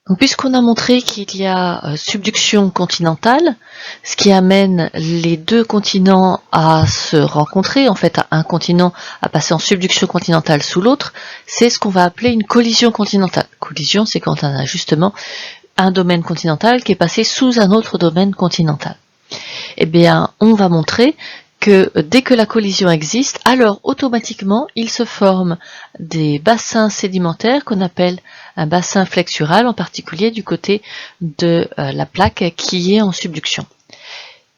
Donc, puisqu'on a montré qu'il y a subduction continentale, ce qui amène les deux continents à se rencontrer, en fait, un continent à passer en subduction continentale sous l'autre, c'est ce qu'on va appeler une collision continentale. Collision, c'est quand on a justement un domaine continental qui est passé sous un autre domaine continental. Eh bien, on va montrer que dès que la collision existe, alors automatiquement, il se forme des bassins sédimentaires qu'on appelle un bassin flexural, en particulier du côté de la plaque qui est en subduction.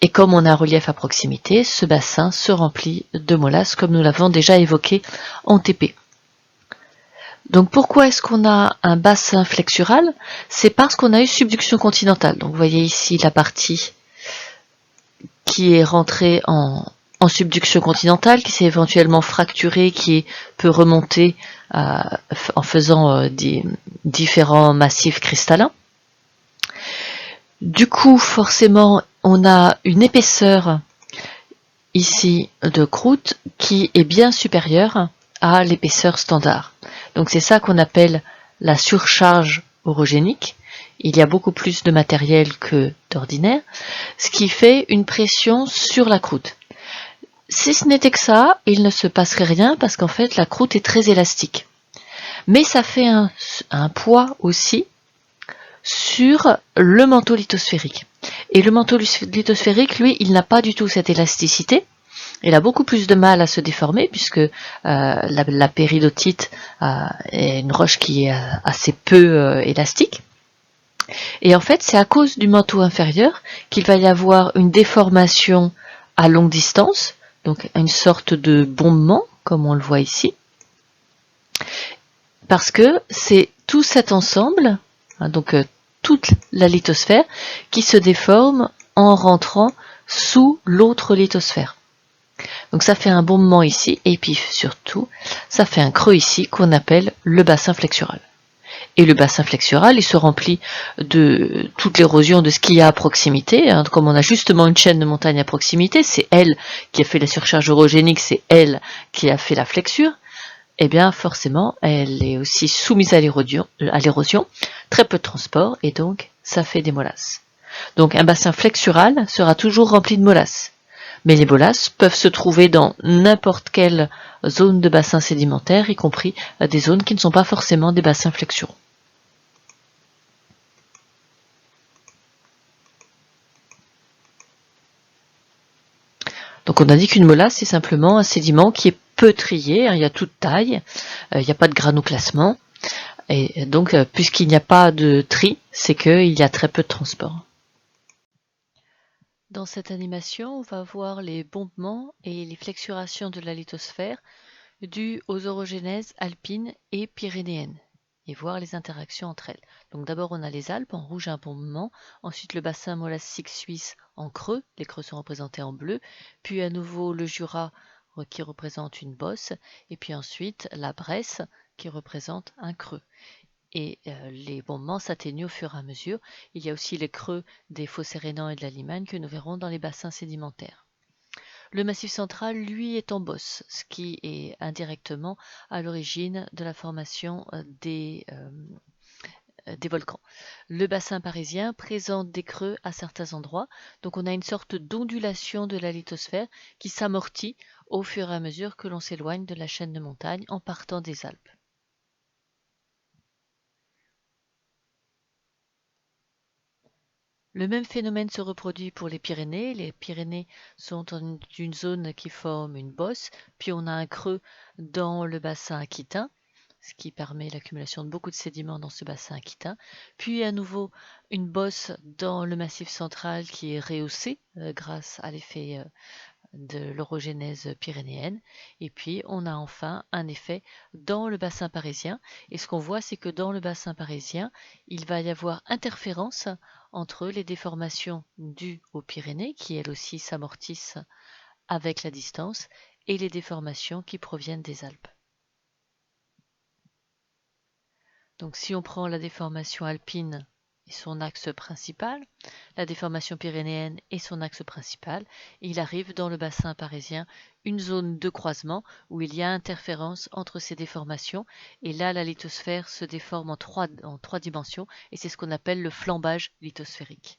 Et comme on a un relief à proximité, ce bassin se remplit de molasse, comme nous l'avons déjà évoqué en TP. Donc pourquoi est-ce qu'on a un bassin flexural? C'est parce qu'on a eu subduction continentale. Donc vous voyez ici la partie qui est rentrée en subduction continentale, qui s'est éventuellement fracturée, qui peut remonter en faisant différents massifs cristallins. Du coup, forcément, on a une épaisseur ici de croûte qui est bien supérieure à l'épaisseur standard. Donc c'est ça qu'on appelle la surcharge orogénique. Il y a beaucoup plus de matériel que d'ordinaire, ce qui fait une pression sur la croûte. Si ce n'était que ça, il ne se passerait rien parce qu'en fait la croûte est très élastique. Mais ça fait un poids aussi sur le manteau lithosphérique. Et le manteau lithosphérique, lui, il n'a pas du tout cette élasticité. Il a beaucoup plus de mal à se déformer puisque la péridotite est une roche qui est assez peu élastique. Et en fait, c'est à cause du manteau inférieur qu'il va y avoir une déformation à longue distance, donc une sorte de bombement, comme on le voit ici, parce que c'est tout cet ensemble, donc toute la lithosphère, qui se déforme en rentrant sous l'autre lithosphère. Donc ça fait un bombement ici, et puis surtout, ça fait un creux ici qu'on appelle le bassin flexural. Et le bassin flexural, il se remplit de toute l'érosion de ce qu'il y a à proximité. Comme on a justement une chaîne de montagnes à proximité, c'est elle qui a fait la surcharge orogénique, c'est elle qui a fait la flexure. Eh bien, forcément, elle est aussi soumise à l'érosion, très peu de transport, et donc ça fait des molasses. Donc un bassin flexural sera toujours rempli de molasses. Mais les molasses peuvent se trouver dans n'importe quelle zone de bassin sédimentaire, y compris des zones qui ne sont pas forcément des bassins flexuraux. Donc on a dit qu'une molasse, c'est simplement un sédiment qui est peu trié, il y a toute taille, il n'y a pas de granoclassement, et donc puisqu'il n'y a pas de tri, c'est qu'il y a très peu de transport. Dans cette animation, on va voir les bombements et les flexurations de la lithosphère dues aux orogénèses alpines et pyrénéennes, et voir les interactions entre elles. Donc d'abord on a les Alpes en rouge un bombement, ensuite le bassin molassique suisse en creux, les creux sont représentés en bleu, puis à nouveau le Jura qui représente une bosse, et puis ensuite la Bresse qui représente un creux. Et les bombements s'atténuent au fur et à mesure. Il y a aussi les creux des fossés rhénans et de la Limagne que nous verrons dans les bassins sédimentaires. Le Massif central, lui, est en bosse, ce qui est indirectement à l'origine de la formation des volcans. Le bassin parisien présente des creux à certains endroits, donc on a une sorte d'ondulation de la lithosphère qui s'amortit au fur et à mesure que l'on s'éloigne de la chaîne de montagnes en partant des Alpes. Le même phénomène se reproduit pour les Pyrénées. Les Pyrénées sont dans une zone qui forme une bosse, puis on a un creux dans le bassin aquitain, ce qui permet l'accumulation de beaucoup de sédiments dans ce bassin aquitain, puis à nouveau une bosse dans le massif central qui est rehaussée grâce à l'effet de l'orogénèse pyrénéenne, et puis on a enfin un effet dans le bassin parisien, et ce qu'on voit c'est que dans le bassin parisien il va y avoir interférence entre les déformations dues aux Pyrénées qui elles aussi s'amortissent avec la distance et les déformations qui proviennent des Alpes. Donc si on prend la déformation alpine et son axe principal, la déformation pyrénéenne et son axe principal. Il arrive dans le bassin parisien une zone de croisement où il y a interférence entre ces déformations, et là la lithosphère se déforme en trois dimensions, et c'est ce qu'on appelle le flambage lithosphérique.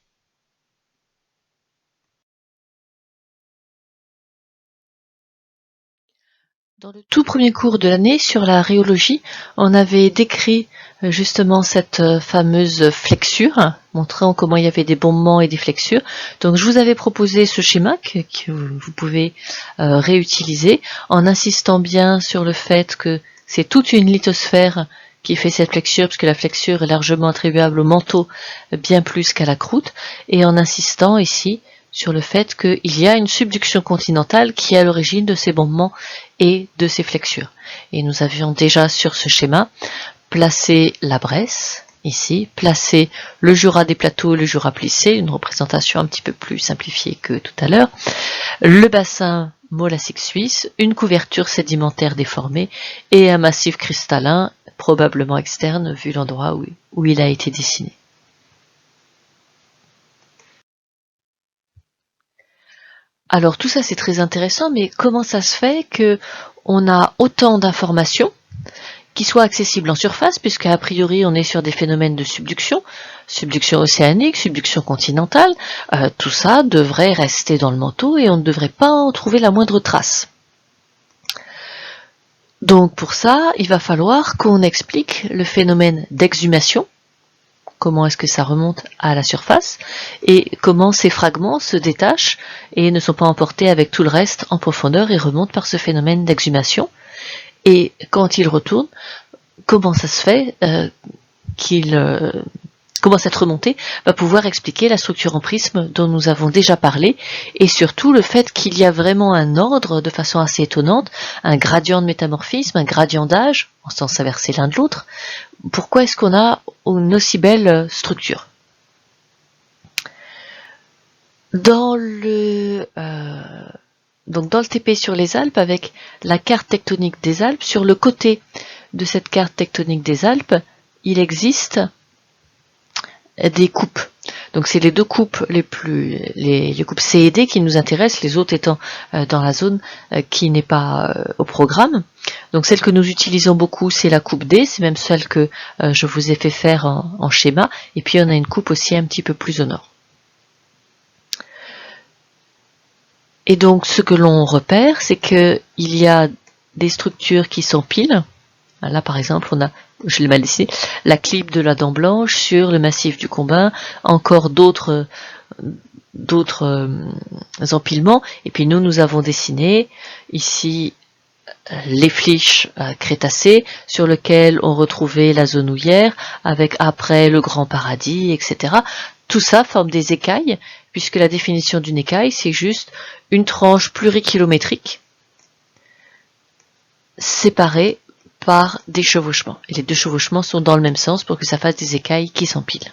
Dans le tout premier cours de l'année sur la rhéologie, on avait décrit justement cette fameuse flexure, montrant comment il y avait des bombements et des flexures. Donc je vous avais proposé ce schéma que vous pouvez réutiliser en insistant bien sur le fait que c'est toute une lithosphère qui fait cette flexure, puisque la flexure est largement attribuable au manteau bien plus qu'à la croûte, et en insistant ici sur le fait qu'il y a une subduction continentale qui est à l'origine de ces bombements et de ces flexures. Et nous avions déjà sur ce schéma placé la Bresse, ici, placé le Jura des plateaux, le Jura plissé, une représentation un petit peu plus simplifiée que tout à l'heure, le bassin molassique suisse, une couverture sédimentaire déformée et un massif cristallin, probablement externe vu l'endroit où il a été dessiné. Alors tout ça c'est très intéressant, mais comment ça se fait qu'on a autant d'informations qui soient accessibles en surface, puisqu'à priori on est sur des phénomènes de subduction océanique, subduction continentale, tout ça devrait rester dans le manteau et on ne devrait pas en trouver la moindre trace. Donc pour ça, il va falloir qu'on explique le phénomène d'exhumation, comment est-ce que ça remonte à la surface, et comment ces fragments se détachent et ne sont pas emportés avec tout le reste en profondeur et remontent par ce phénomène d'exhumation. Et quand ils retournent, comment ça se fait comment cette remontée va pouvoir expliquer la structure en prisme dont nous avons déjà parlé, et surtout le fait qu'il y a vraiment un ordre de façon assez étonnante, un gradient de métamorphisme, un gradient d'âge, en sens inversé l'un de l'autre. Pourquoi est-ce qu'on a une aussi belle structure? Dans le TP sur les Alpes, avec la carte tectonique des Alpes, sur le côté de cette carte tectonique des Alpes, il existe des coupes. Donc c'est les deux coupes les coupes C et D qui nous intéressent, les autres étant dans la zone qui n'est pas au programme. Donc celle que nous utilisons beaucoup, c'est la coupe D, c'est même celle que je vous ai fait faire en schéma, et puis on a une coupe aussi un petit peu plus au nord. Et donc ce que l'on repère, c'est qu'il y a des structures qui s'empilent. Là par exemple, on a, je l'ai mal dessiné, la clipe de la Dent Blanche sur le massif du Combin, encore d'autres empilements, et puis nous avons dessiné ici les flysch crétacées sur lesquelles on retrouvait la zone houillère, avec après le Grand Paradis, etc. Tout ça forme des écailles, puisque la définition d'une écaille, c'est juste une tranche plurikilométrique séparée par des chevauchements. Et les deux chevauchements sont dans le même sens pour que ça fasse des écailles qui s'empilent.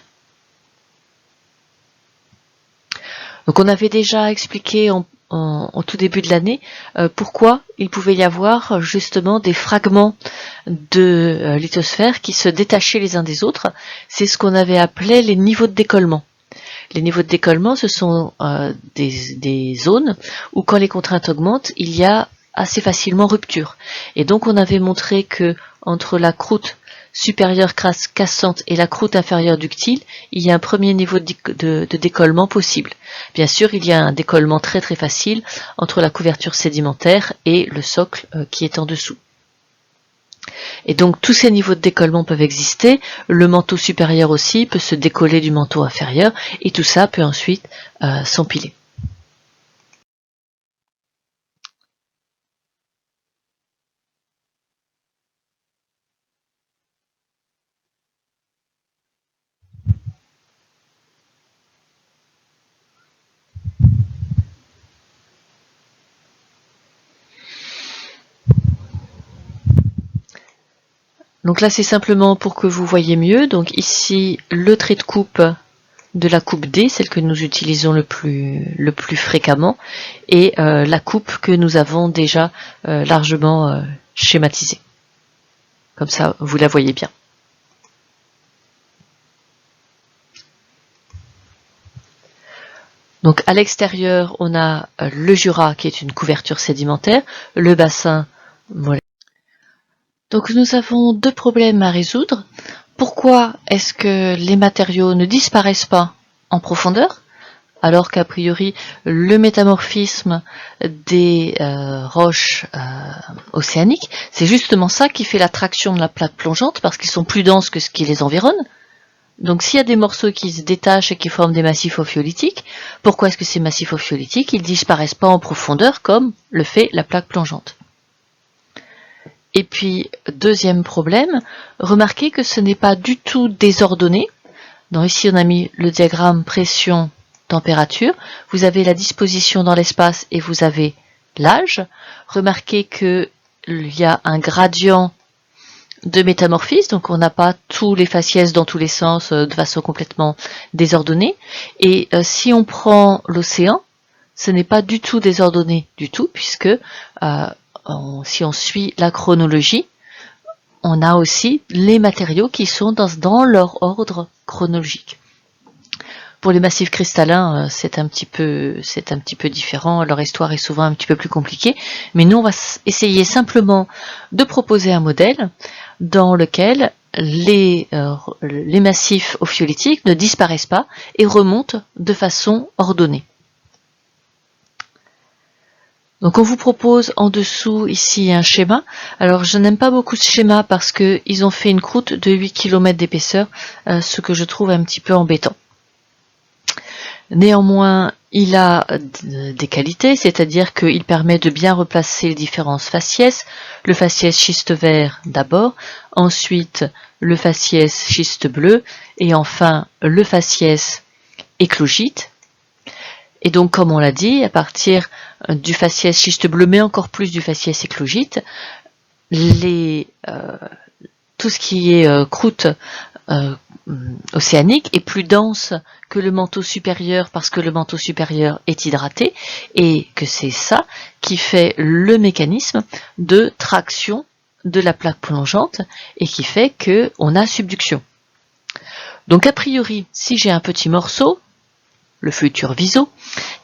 Donc on avait déjà expliqué en tout début de l'année pourquoi il pouvait y avoir justement des fragments de lithosphère qui se détachaient les uns des autres. C'est ce qu'on avait appelé les niveaux de décollement. Les niveaux de décollement, ce sont des zones où quand les contraintes augmentent, il y a assez facilement rupture. Et donc on avait montré que entre la croûte supérieure cassante et la croûte inférieure ductile, il y a un premier niveau de décollement possible. Bien sûr, il y a un décollement très très facile entre la couverture sédimentaire et le socle qui est en dessous. Et donc tous ces niveaux de décollement peuvent exister, le manteau supérieur aussi peut se décoller du manteau inférieur, et tout ça peut ensuite s'empiler. Donc là c'est simplement pour que vous voyez mieux. Donc ici le trait de coupe de la coupe D, celle que nous utilisons le plus fréquemment, et la coupe que nous avons déjà largement schématisée. Comme ça vous la voyez bien. Donc à l'extérieur, on a le Jura qui est une couverture sédimentaire, le bassin molaire. Donc nous avons deux problèmes à résoudre. Pourquoi est-ce que les matériaux ne disparaissent pas en profondeur, alors qu'a priori le métamorphisme des roches océaniques, c'est justement ça qui fait l'attraction de la plaque plongeante, parce qu'ils sont plus denses que ce qui les environne. Donc s'il y a des morceaux qui se détachent et qui forment des massifs ophiolitiques, pourquoi est-ce que ces massifs ophiolitiques ils disparaissent pas en profondeur comme le fait la plaque plongeante? Et puis, deuxième problème, remarquez que ce n'est pas du tout désordonné. Donc ici, on a mis le diagramme pression-température. Vous avez la disposition dans l'espace et vous avez l'âge. Remarquez qu'il y a un gradient de métamorphisme, donc on n'a pas tous les faciès dans tous les sens de façon complètement désordonnée. Et si on prend l'océan, ce n'est pas du tout désordonné du tout, puisque si on suit la chronologie, on a aussi les matériaux qui sont dans leur ordre chronologique. Pour les massifs cristallins, c'est un petit peu différent, leur histoire est souvent un petit peu plus compliquée, mais nous on va essayer simplement de proposer un modèle dans lequel les massifs ophiolitiques ne disparaissent pas et remontent de façon ordonnée. Donc on vous propose en dessous ici un schéma. Alors je n'aime pas beaucoup ce schéma parce qu'ils ont fait une croûte de 8 km d'épaisseur, ce que je trouve un petit peu embêtant. Néanmoins, il a des qualités, c'est-à-dire qu'il permet de bien replacer les différents faciès. Le faciès schiste vert d'abord, ensuite le faciès schiste bleu et enfin le faciès éclogite. Et donc, comme on l'a dit, à partir du faciès schiste bleu, mais encore plus du faciès éclogite, tout ce qui est croûte océanique est plus dense que le manteau supérieur parce que le manteau supérieur est hydraté et que c'est ça qui fait le mécanisme de traction de la plaque plongeante et qui fait qu'on a subduction. Donc a priori, si j'ai un petit morceau, le futur viso,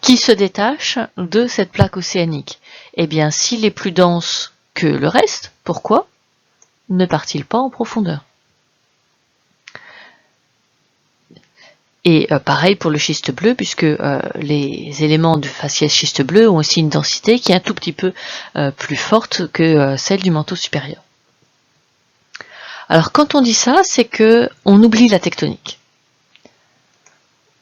qui se détache de cette plaque océanique, eh bien s'il est plus dense que le reste, pourquoi ne part-il pas en profondeur? Et pareil pour le schiste bleu, puisque les éléments du faciès schiste bleu ont aussi une densité qui est un tout petit peu plus forte que celle du manteau supérieur. Alors quand on dit ça, c'est que on oublie la tectonique.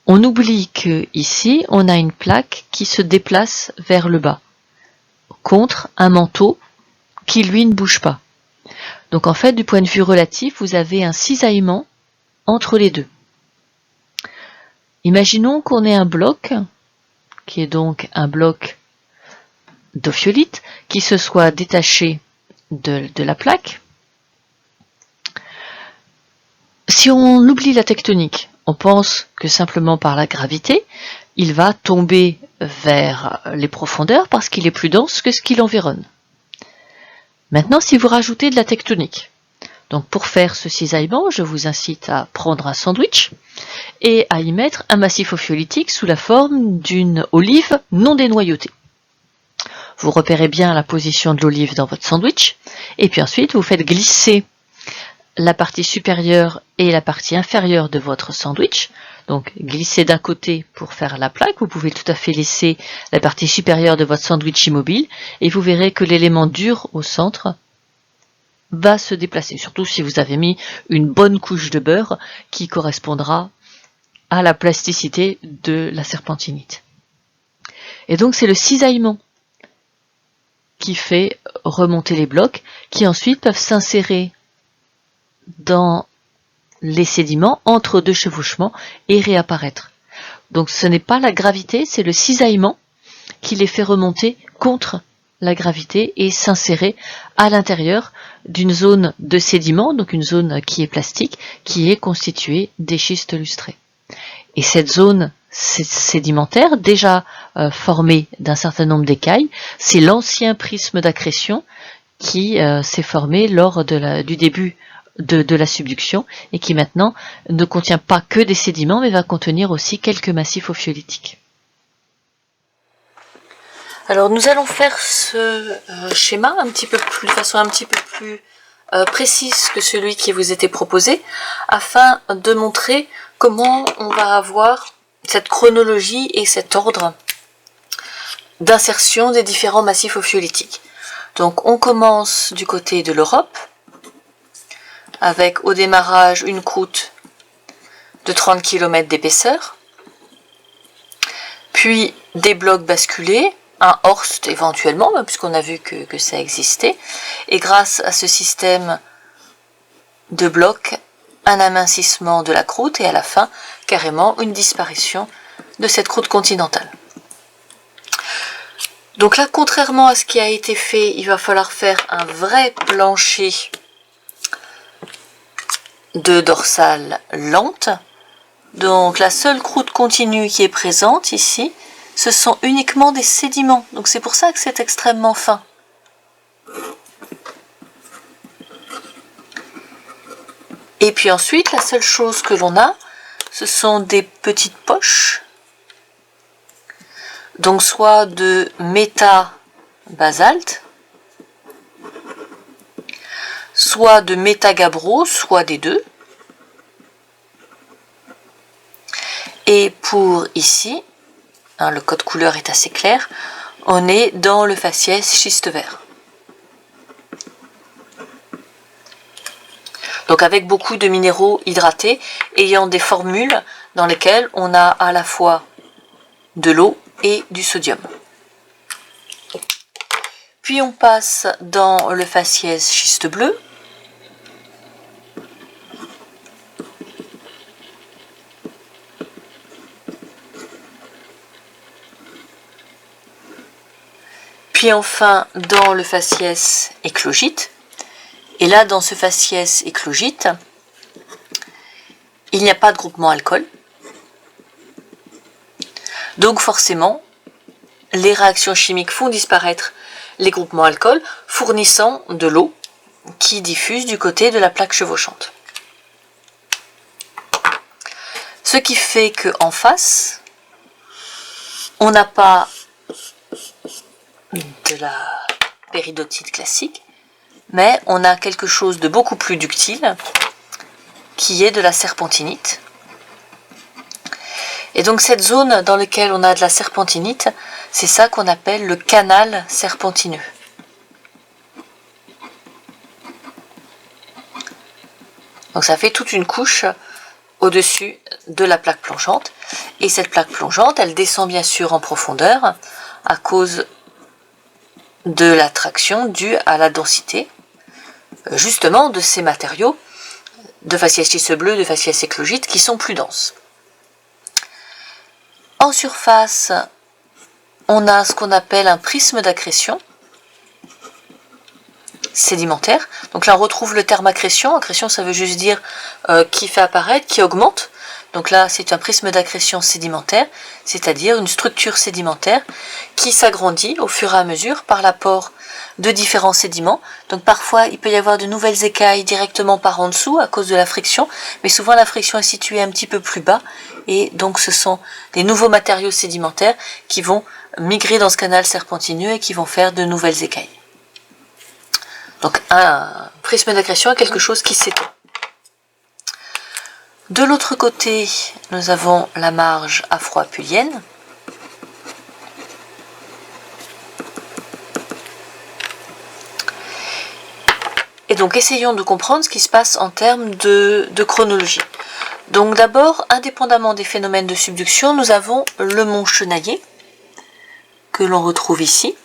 On oublie que ici, on a une plaque qui se déplace vers le bas, contre un manteau qui lui ne bouge pas. Donc en fait, du point de vue relatif, vous avez un cisaillement entre les deux. Imaginons qu'on ait un bloc, qui est donc un bloc d'ophiolite, qui se soit détaché de la plaque. Si on oublie la tectonique, on pense que simplement par la gravité, il va tomber vers les profondeurs parce qu'il est plus dense que ce qui l'environne. Maintenant, si vous rajoutez de la tectonique, donc pour faire ce cisaillement, je vous incite à prendre un sandwich et à y mettre un massif ophiolitique sous la forme d'une olive non dénoyautée. Vous repérez bien la position de l'olive dans votre sandwich et puis ensuite vous faites glisser la partie supérieure et la partie inférieure de votre sandwich. Donc glissez d'un côté pour faire la plaque, vous pouvez tout à fait laisser la partie supérieure de votre sandwich immobile et vous verrez que l'élément dur au centre va se déplacer, surtout si vous avez mis une bonne couche de beurre qui correspondra à la plasticité de la serpentinite. Et donc c'est le cisaillement qui fait remonter les blocs qui ensuite peuvent s'insérer dans les sédiments entre deux chevauchements et réapparaître. Donc ce n'est pas la gravité, c'est le cisaillement qui les fait remonter contre la gravité et s'insérer à l'intérieur d'une zone de sédiment, donc une zone qui est plastique, qui est constituée des schistes lustrés. Et cette zone sédimentaire, déjà formée d'un certain nombre d'écailles, c'est l'ancien prisme d'accrétion qui s'est formé lors du début de la subduction et qui maintenant ne contient pas que des sédiments mais va contenir aussi quelques massifs ophiolitiques. Alors nous allons faire ce schéma de façon un petit peu plus précise que celui qui vous était proposé, afin de montrer comment on va avoir cette chronologie et cet ordre d'insertion des différents massifs ophiolitiques. Donc on commence du côté de l'Europe, avec au démarrage une croûte de 30 km d'épaisseur, puis des blocs basculés, un horst éventuellement, puisqu'on a vu que ça existait, et grâce à ce système de blocs, un amincissement de la croûte et à la fin, carrément, une disparition de cette croûte continentale. Donc là, contrairement à ce qui a été fait, il va falloir faire un vrai plancher de dorsale lente. Donc la seule croûte continue qui est présente ici, ce sont uniquement des sédiments. Donc c'est pour ça que c'est extrêmement fin. Et puis ensuite, la seule chose que l'on a, ce sont des petites poches. Donc soit de méta-basalte, soit de méta-gabbro, soit des deux. Et pour ici, le code couleur est assez clair, on est dans le faciès schiste vert. Donc avec beaucoup de minéraux hydratés, ayant des formules dans lesquelles on a à la fois de l'eau et du sodium. Puis on passe dans le faciès schiste bleu. Puis enfin dans le faciès éclogite. Et là, dans ce faciès éclogite, il n'y a pas de groupement alcool. Donc forcément, les réactions chimiques font disparaître les groupements alcool, fournissant de l'eau qui diffuse du côté de la plaque chevauchante. Ce qui fait qu'en face, on n'a pas de la péridotite classique, mais on a quelque chose de beaucoup plus ductile, qui est de la serpentinite. Et donc cette zone dans laquelle on a de la serpentinite, c'est ça qu'on appelle le canal serpentineux. Donc ça fait toute une couche au-dessus de la plaque plongeante. Et cette plaque plongeante, elle descend bien sûr en profondeur à cause de l'attraction due à la densité justement de ces matériaux de faciès schiste bleu, de faciès éclogite qui sont plus denses. En surface, on a ce qu'on appelle un prisme d'accrétion sédimentaire. Donc là on retrouve le terme accrétion. Accrétion, ça veut juste dire qui fait apparaître, qui augmente. Donc là c'est un prisme d'accrétion sédimentaire, c'est-à-dire une structure sédimentaire qui s'agrandit au fur et à mesure par l'apport de différents sédiments. Donc parfois il peut y avoir de nouvelles écailles directement par en dessous à cause de la friction, mais souvent la friction est située un petit peu plus bas et donc ce sont des nouveaux matériaux sédimentaires qui vont migrer dans ce canal serpentineux et qui vont faire de nouvelles écailles. Donc un prisme d'accrétion est quelque chose qui s'étend. De l'autre côté, nous avons la marge afro-apulienne. Et donc essayons de comprendre ce qui se passe en termes de chronologie. Donc d'abord, indépendamment des phénomènes de subduction, nous avons le mont Chenaillé, que l'on retrouve ici.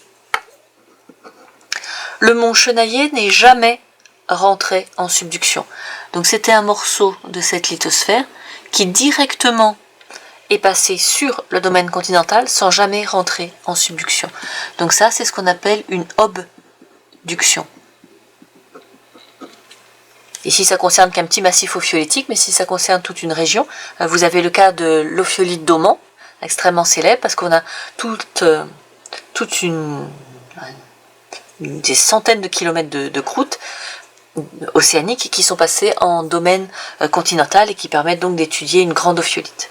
Le mont Chenaillé n'est jamais rentré en subduction. Donc c'était un morceau de cette lithosphère qui directement est passé sur le domaine continental sans jamais rentrer en subduction. Donc ça, c'est ce qu'on appelle une obduction. Ici, ça concerne qu'un petit massif ophiolitique, mais si ça concerne toute une région, vous avez le cas de l'ophiolite d'Oman, extrêmement célèbre, parce qu'on a toute des centaines de kilomètres de croûte océaniques qui sont passés en domaine continental et qui permettent donc d'étudier une grande ophiolite.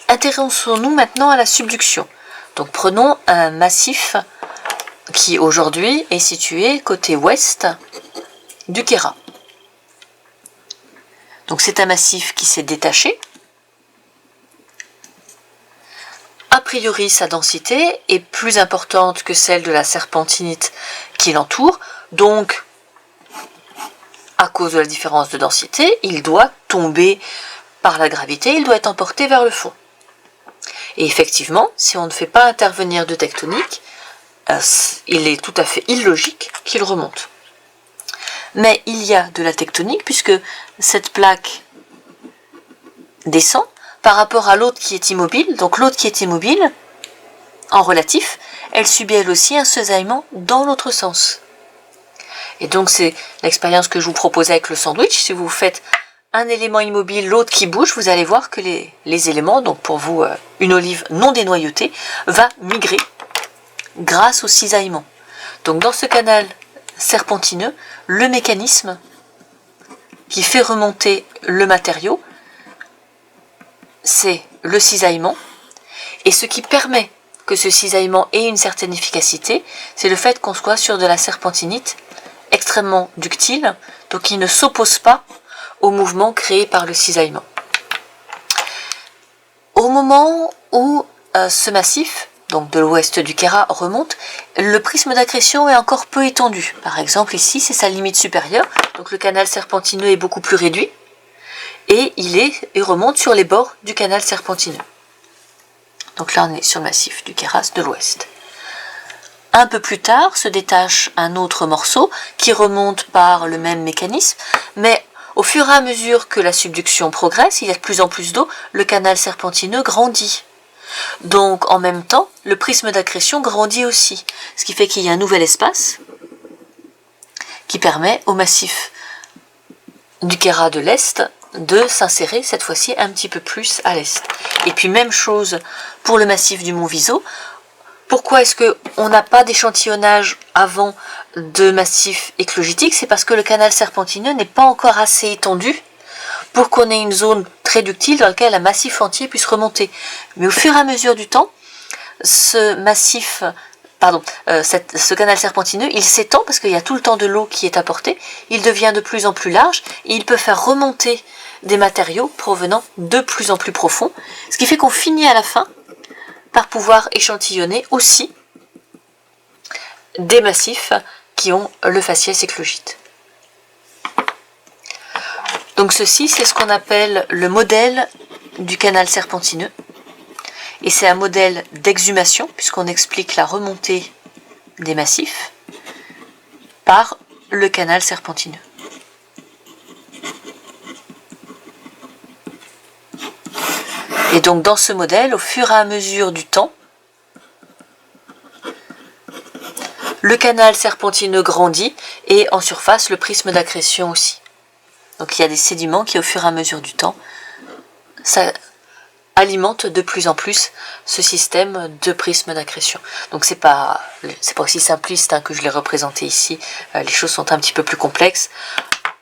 Intéressons-nous maintenant à la subduction. Donc prenons un massif qui aujourd'hui est situé côté ouest du Queyras. Donc c'est un massif qui s'est détaché. A priori, sa densité est plus importante que celle de la serpentinite qui l'entoure, donc à cause de la différence de densité, il doit tomber par la gravité, il doit être emporté vers le fond. Et effectivement, si on ne fait pas intervenir de tectonique, il est tout à fait illogique qu'il remonte. Mais il y a de la tectonique puisque cette plaque descend par rapport à l'autre qui est immobile. Donc l'autre qui est immobile, en relatif, elle subit elle aussi un cisaillement dans l'autre sens. Et donc c'est l'expérience que je vous proposais avec le sandwich. Si vous faites un élément immobile, l'autre qui bouge, vous allez voir que les éléments, donc pour vous une olive non dénoyautée, va migrer grâce au cisaillement. Donc dans ce canal serpentineux, le mécanisme qui fait remonter le matériau, c'est le cisaillement. Et ce qui permet que ce cisaillement ait une certaine efficacité, c'est le fait qu'on soit sur de la serpentinite extrêmement ductile, donc qui ne s'oppose pas au mouvement créé par le cisaillement. Au moment où ce massif, donc de l'ouest du Queyras, remonte, le prisme d'accrétion est encore peu étendu. Par exemple, ici, c'est sa limite supérieure, donc le canal serpentineux est beaucoup plus réduit, et il remonte sur les bords du canal serpentineux. Donc là, on est sur le massif du Queyras de l'ouest. Un peu plus tard se détache un autre morceau qui remonte par le même mécanisme, mais au fur et à mesure que la subduction progresse, il y a de plus en plus d'eau, le canal serpentineux grandit. Donc en même temps, le prisme d'accrétion grandit aussi, ce qui fait qu'il y a un nouvel espace qui permet au massif du Queyras de l'Est de s'insérer cette fois-ci un petit peu plus à l'est. Et puis même chose pour le massif du Mont Viso. Pourquoi est-ce qu'on n'a pas d'échantillonnage avant de massif éclogitique? C'est parce que le canal serpentineux n'est pas encore assez étendu pour qu'on ait une zone très ductile dans laquelle un massif entier puisse remonter. Mais au fur et à mesure du temps, ce canal serpentineux, il s'étend parce qu'il y a tout le temps de l'eau qui est apportée, il devient de plus en plus large et il peut faire remonter des matériaux provenant de plus en plus profond, ce qui fait qu'on finit à la fin par pouvoir échantillonner aussi des massifs qui ont le faciès éclogite. Donc ceci, c'est ce qu'on appelle le modèle du canal serpentineux. Et c'est un modèle d'exhumation, puisqu'on explique la remontée des massifs par le canal serpentineux. Et donc dans ce modèle, au fur et à mesure du temps, le canal serpentineux grandit et en surface le prisme d'accrétion aussi. Donc il y a des sédiments qui au fur et à mesure du temps ça alimente de plus en plus ce système de prisme d'accrétion. Donc c'est pas aussi simpliste que je l'ai représenté ici, les choses sont un petit peu plus complexes.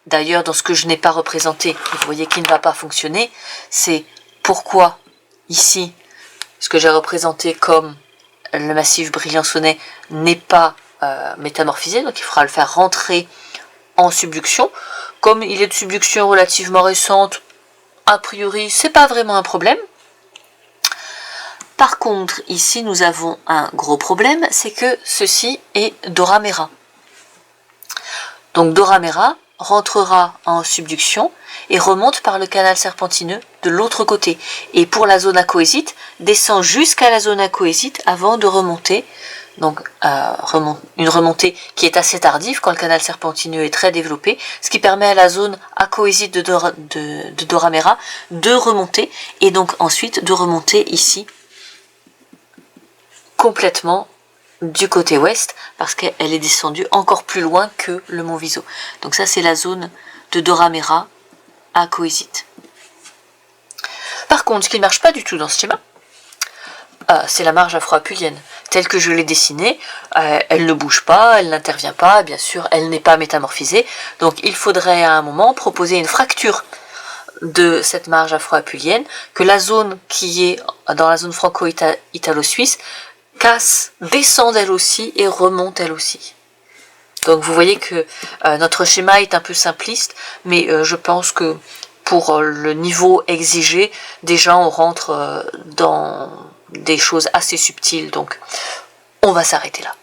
D'ailleurs dans ce que je n'ai pas représenté, vous voyez qu'il ne va pas fonctionner, c'est pourquoi ici, ce que j'ai représenté comme le massif Briançonnais n'est pas métamorphisé, donc il faudra le faire rentrer en subduction. Comme il est de subduction relativement récente, a priori, c'est pas vraiment un problème. Par contre, ici, nous avons un gros problème, c'est que ceci est Dora Mera. Donc Dora Mera rentrera en subduction et remonte par le canal serpentineux de l'autre côté. Et pour la zone acoésite, descend jusqu'à la zone acoésite avant de remonter. Donc une remontée qui est assez tardive quand le canal serpentineux est très développé, ce qui permet à la zone acoésite de Dora Mera de remonter et donc ensuite de remonter ici complètement du côté ouest parce qu'elle est descendue encore plus loin que le Mont Viso. Donc ça c'est la zone de Dora Mera acoésite. Par contre, ce qui ne marche pas du tout dans ce schéma, c'est la marge afro-apulienne. Telle que je l'ai dessinée, elle ne bouge pas, elle n'intervient pas, bien sûr, elle n'est pas métamorphisée. Donc il faudrait à un moment proposer une fracture de cette marge afro-apulienne, que la zone qui est dans la zone franco-italo-suisse casse, descende elle aussi et remonte elle aussi. Donc vous voyez que notre schéma est un peu simpliste, mais je pense que pour le niveau exigé, déjà on rentre dans des choses assez subtiles, donc on va s'arrêter là.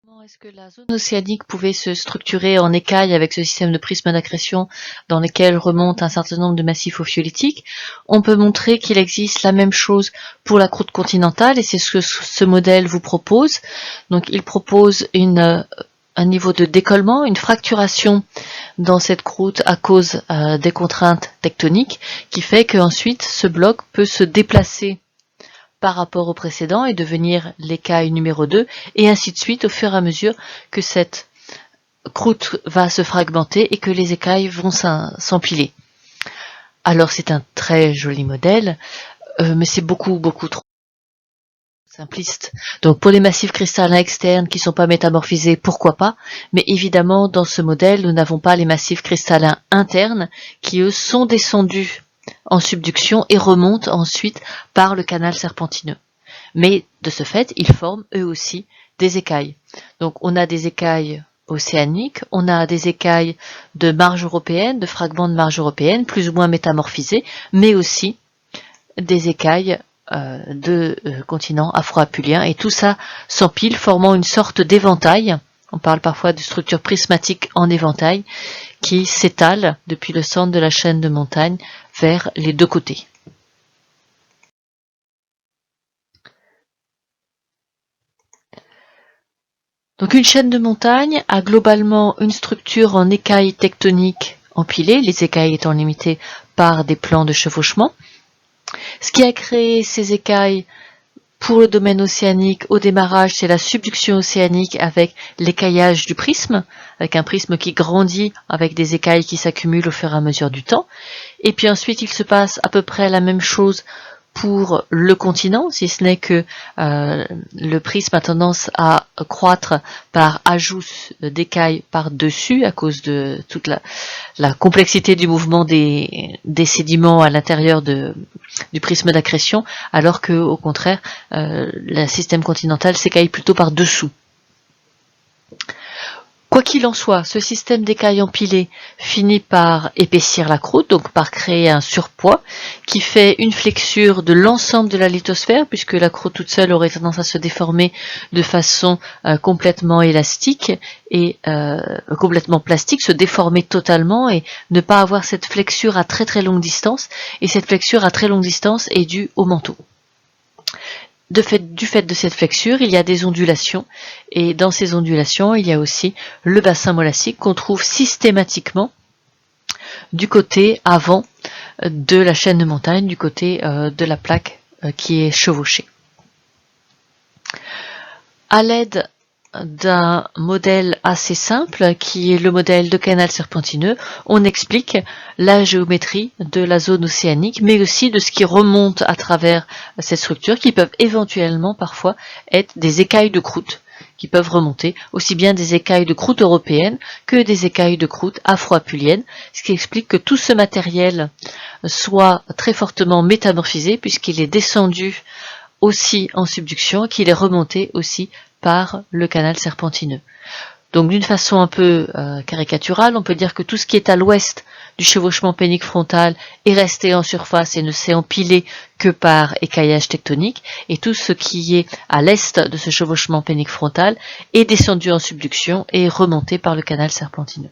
Comment est-ce que la zone océanique pouvait se structurer en écailles avec ce système de prismes d'accrétion dans lesquels remontent un certain nombre de massifs ophiolitiques? On peut montrer qu'il existe la même chose pour la croûte continentale, et c'est ce que ce modèle vous propose. Donc il propose un niveau de décollement, une fracturation dans cette croûte à cause des contraintes tectoniques, qui fait qu'ensuite ce bloc peut se déplacer par rapport au précédent et devenir l'écaille numéro 2, et ainsi de suite au fur et à mesure que cette croûte va se fragmenter et que les écailles vont s'empiler. Alors c'est un très joli modèle, mais c'est beaucoup trop simpliste. Donc pour les massifs cristallins externes qui ne sont pas métamorphisés, pourquoi pas, mais évidemment dans ce modèle nous n'avons pas les massifs cristallins internes qui eux sont descendus en subduction et remontent ensuite par le canal serpentineux. Mais de ce fait, ils forment eux aussi des écailles. Donc on a des écailles océaniques, on a des écailles de marge européenne, de fragments de marge européenne, plus ou moins métamorphisés, mais aussi des écailles de continents afro-apuliens, et tout ça s'empile, formant une sorte d'éventail. On parle parfois de structure prismatique en éventail, qui s'étale depuis le centre de la chaîne de montagne vers les deux côtés. Donc une chaîne de montagne a globalement une structure en écailles tectoniques empilées, les écailles étant limitées par des plans de chevauchement. Ce qui a créé ces écailles pour le domaine océanique au démarrage, c'est la subduction océanique avec l'écaillage du prisme, avec un prisme qui grandit avec des écailles qui s'accumulent au fur et à mesure du temps. Et puis ensuite, il se passe à peu près la même chose pour le continent, si ce n'est que le prisme a tendance à croître par ajout d'écailles par-dessus à cause de toute la complexité du mouvement des sédiments à l'intérieur du prisme d'accrétion, alors que au contraire, le système continental s'écaille plutôt par-dessous. Quoi qu'il en soit, ce système d'écailles empilées finit par épaissir la croûte, donc par créer un surpoids qui fait une flexure de l'ensemble de la lithosphère, puisque la croûte toute seule aurait tendance à se déformer de façon complètement élastique et complètement plastique, se déformer totalement et ne pas avoir cette flexure à très longue distance. Et cette flexure à très longue distance est due au manteau. Du fait de cette flexure, il y a des ondulations, et dans ces ondulations, il y a aussi le bassin molassique qu'on trouve systématiquement du côté avant de la chaîne de montagne, du côté de la plaque qui est chevauchée. À l'aide d'un modèle assez simple, qui est le modèle de canal serpentineux, on explique la géométrie de la zone océanique, mais aussi de ce qui remonte à travers cette structure, qui peuvent éventuellement parfois être des écailles de croûte, qui peuvent remonter, aussi bien des écailles de croûte européennes que des écailles de croûte afro-apuliennes, ce qui explique que tout ce matériel soit très fortement métamorphisé, puisqu'il est descendu aussi en subduction, qu'il est remonté aussi par le canal serpentineux. Donc d'une façon un peu caricaturale, on peut dire que tout ce qui est à l'ouest du chevauchement pénique frontal est resté en surface et ne s'est empilé que par écaillage tectonique, et tout ce qui est à l'est de ce chevauchement pénique frontal est descendu en subduction et remonté par le canal serpentineux.